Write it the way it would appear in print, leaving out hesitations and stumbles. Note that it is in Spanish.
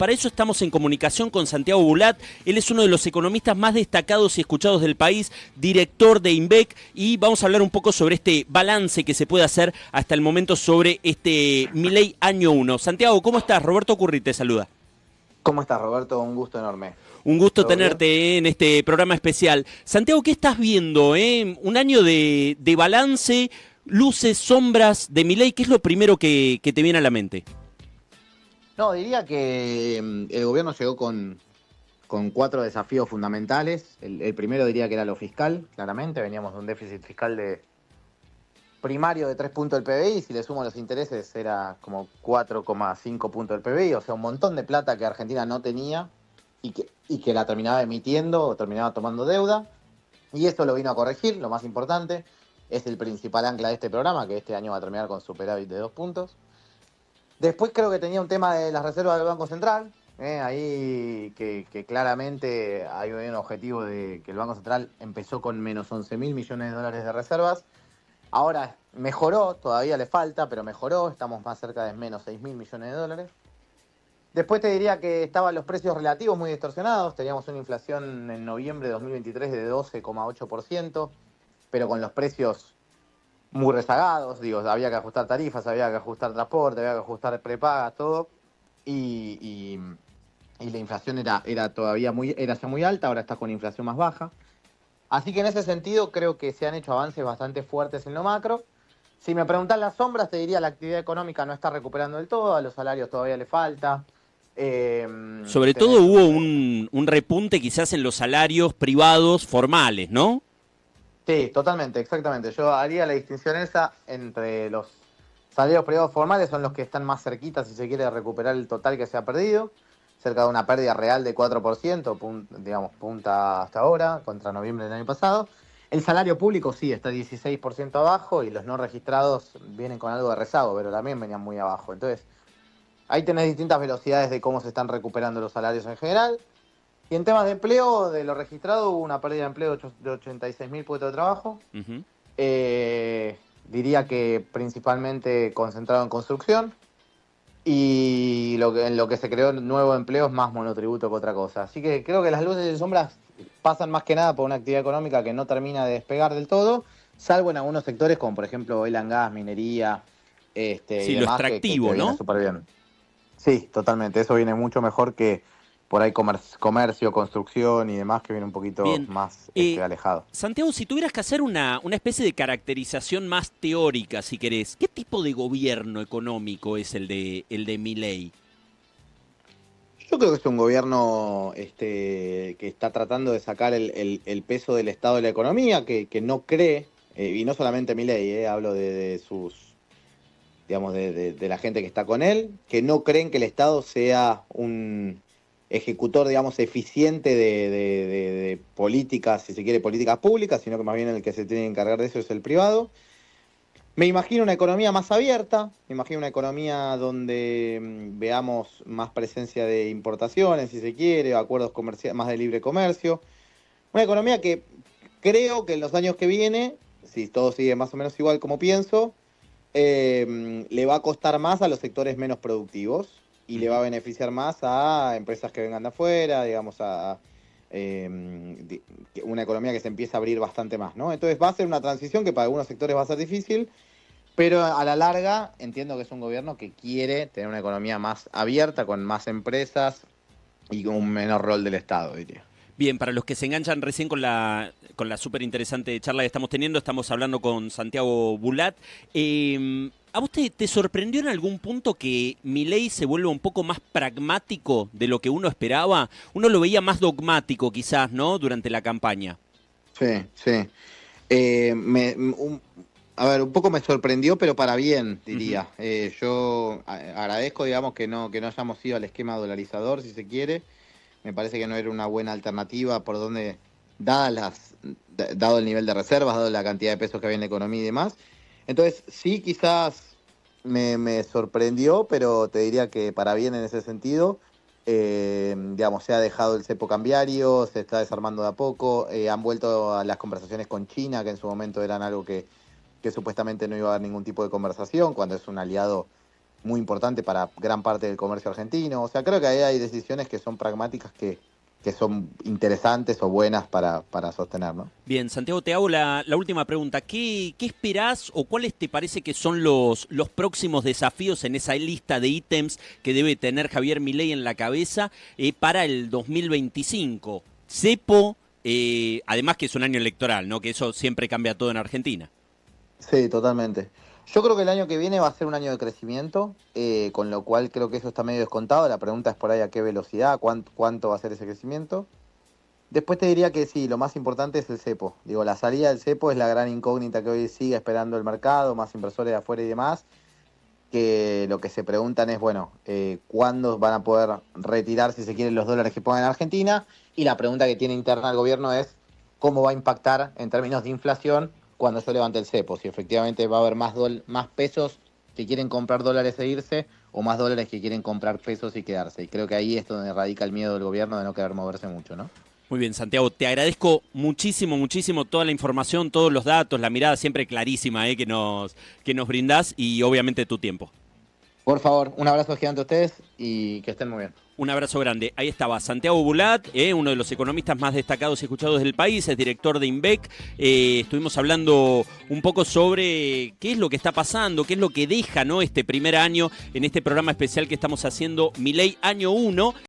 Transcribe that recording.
Para eso estamos en comunicación con Santiago Bulat. Él es uno de los economistas más destacados y escuchados del país, director de INVEC, y vamos a hablar un poco sobre este balance que se puede hacer hasta el momento sobre este Milei año 1. Santiago, ¿cómo estás? Roberto Curri te saluda. ¿Cómo estás, Roberto? Un gusto enorme. Un gusto ¿Todo bien? tenerte en este programa especial. Santiago, ¿qué estás viendo? Un año de balance, luces, sombras de Milei. ¿Qué es lo primero que te viene a la mente? No, diría que el gobierno llegó con cuatro desafíos fundamentales. El primero diría que era lo fiscal, claramente. Veníamos de un déficit fiscal primario de 3 puntos del PBI. Y si le sumo los intereses era como 4,5 puntos del PBI. O sea, un montón de plata que Argentina no tenía y que la terminaba emitiendo o terminaba tomando deuda. Y esto lo vino a corregir, lo más importante. Es el principal ancla de este programa, que este año va a terminar con superávit de 2 puntos. Después creo que tenía un tema de las reservas del Banco Central, ahí que claramente hay un objetivo de que el Banco Central empezó con menos 11.000 millones de dólares de reservas. Ahora mejoró, todavía le falta, pero mejoró, estamos más cerca de menos 6.000 millones de dólares. Después te diría que estaban los precios relativos muy distorsionados, teníamos una inflación en noviembre de 2023 de 12,8%, pero con los precios muy rezagados, digo, había que ajustar tarifas, había que ajustar transporte, había que ajustar prepagas, todo, y, y- y la inflación era todavía era ya muy alta, ahora está con inflación más baja. Así que en ese sentido creo que se han hecho avances bastante fuertes en lo macro. Si me preguntas las sombras, te diría la actividad económica no está recuperando del todo, a los salarios todavía le falta. Eh, Sobre todo tenés hubo un, un repunte quizás en los salarios privados formales, ¿no? Sí, totalmente, exactamente. Yo haría la distinción esa entre los salarios privados formales, son los que están más cerquitas si se quiere recuperar el total que se ha perdido, cerca de una pérdida real de 4%, digamos, punta hasta ahora, contra noviembre del año pasado. El salario público sí, está 16% abajo y los no registrados vienen con algo de rezago, pero también venían muy abajo. Entonces, ahí tenés distintas velocidades de cómo se están recuperando los salarios en general. Y en temas de empleo, de lo registrado, hubo una pérdida de empleo de 86.000 puestos de trabajo. Ujú. Diría que principalmente concentrado en construcción. Y en lo que se creó nuevo empleo es más monotributo que otra cosa. Así que creo que las luces y sombras pasan más que nada por una actividad económica que no termina de despegar del todo, salvo en algunos sectores como por ejemplo oil and gas, minería, y Sí, lo demás, que extractivo, viene ¿no? súper bien. Sí, totalmente. Eso viene mucho mejor que por ahí comercio, construcción y demás, que viene un poquito Bien. más Eh, alejado. Santiago, si tuvieras que hacer una especie de caracterización más teórica, si querés, ¿qué tipo de gobierno económico es el de Milei? Yo creo que es un gobierno que está tratando de sacar el peso del Estado de la economía, que no cree, y no solamente Milei, hablo de sus, digamos, de la gente que está con él, que no creen que el Estado sea un ejecutor, digamos, eficiente de políticas, si se quiere, políticas públicas, sino que más bien el que se tiene que encargar de eso es el privado. Me imagino una economía más abierta, me imagino una economía donde veamos más presencia de importaciones, si se quiere, acuerdos comerciales, más de libre comercio. Una economía que creo que en los años que viene, si todo sigue más o menos igual como pienso, le va a costar más a los sectores menos productivos y le va a Ujú. beneficiar más a empresas que vengan de afuera, digamos, una economía que se empieza a abrir bastante más, ¿no? Entonces va a ser una transición que para algunos sectores va a ser difícil, pero a la larga entiendo que es un gobierno que quiere tener una economía más abierta, con más empresas y con un menor rol del Estado, diría. Bien, para los que se enganchan recién con la súper interesante charla que estamos teniendo, estamos hablando con Santiago Bulat. ¿A vos te sorprendió en algún punto que Milei se vuelva un poco más pragmático de lo que uno esperaba? Uno lo veía más dogmático quizás, ¿no? Durante la campaña. Sí, sí. Eh, me- un- a ver, un poco me sorprendió, pero para bien, Ujú. diría. Yo agradezco, digamos, que no hayamos ido al esquema dolarizador, si se quiere. Me parece que no era una buena alternativa por donde, dado el nivel de reservas, dado la cantidad de pesos que había en la economía y demás. Entonces, sí, quizás me sorprendió, pero te diría que para bien en ese sentido. Digamos, se ha dejado el cepo cambiario, se está desarmando de a poco, han vuelto a las conversaciones con China, que en su momento eran algo que supuestamente no iba a haber ningún tipo de conversación, cuando es un aliado muy importante para gran parte del comercio argentino. O sea, creo que ahí hay decisiones que son pragmáticas que son interesantes o buenas para sostener, ¿no? Bien, Santiago, te hago la última pregunta. ¿Qué esperás o cuáles te parece que son los próximos desafíos en esa lista de ítems que debe tener Javier Milei en la cabeza para el 2025? Cepo, además que es un año electoral, ¿no? Que eso siempre cambia todo en Argentina. Sí, totalmente. Yo creo que el año que viene va a ser un año de crecimiento, con lo cual creo que eso está medio descontado. La pregunta es por ahí a qué velocidad, cuánto va a ser ese crecimiento. Después te diría que sí, lo más importante es el cepo. Digo, la salida del cepo es la gran incógnita que hoy sigue esperando el mercado, más inversores de afuera y demás, que lo que se preguntan es, bueno, ¿cuándo van a poder retirar, si se quieren, los dólares que pongan en Argentina? Y la pregunta que tiene interna el gobierno es, ¿cómo va a impactar en términos de inflación cuando yo levante el cepo? Si efectivamente va a haber más pesos que quieren comprar dólares e irse, o más dólares que quieren comprar pesos y quedarse. Y creo que ahí es donde radica el miedo del gobierno de no querer moverse mucho, ¿no? Muy bien, Santiago, te agradezco muchísimo, muchísimo toda la información, todos los datos, la mirada siempre clarísima que nos brindás y obviamente tu tiempo. Por favor, un abrazo gigante a ustedes y que estén muy bien. Un abrazo grande. Ahí estaba Santiago Bulat, uno de los economistas más destacados y escuchados del país, es director de INVEC. Estuvimos hablando un poco sobre qué es lo que está pasando, qué es lo que deja, ¿no?, este primer año en este programa especial que estamos haciendo, Milei Año 1.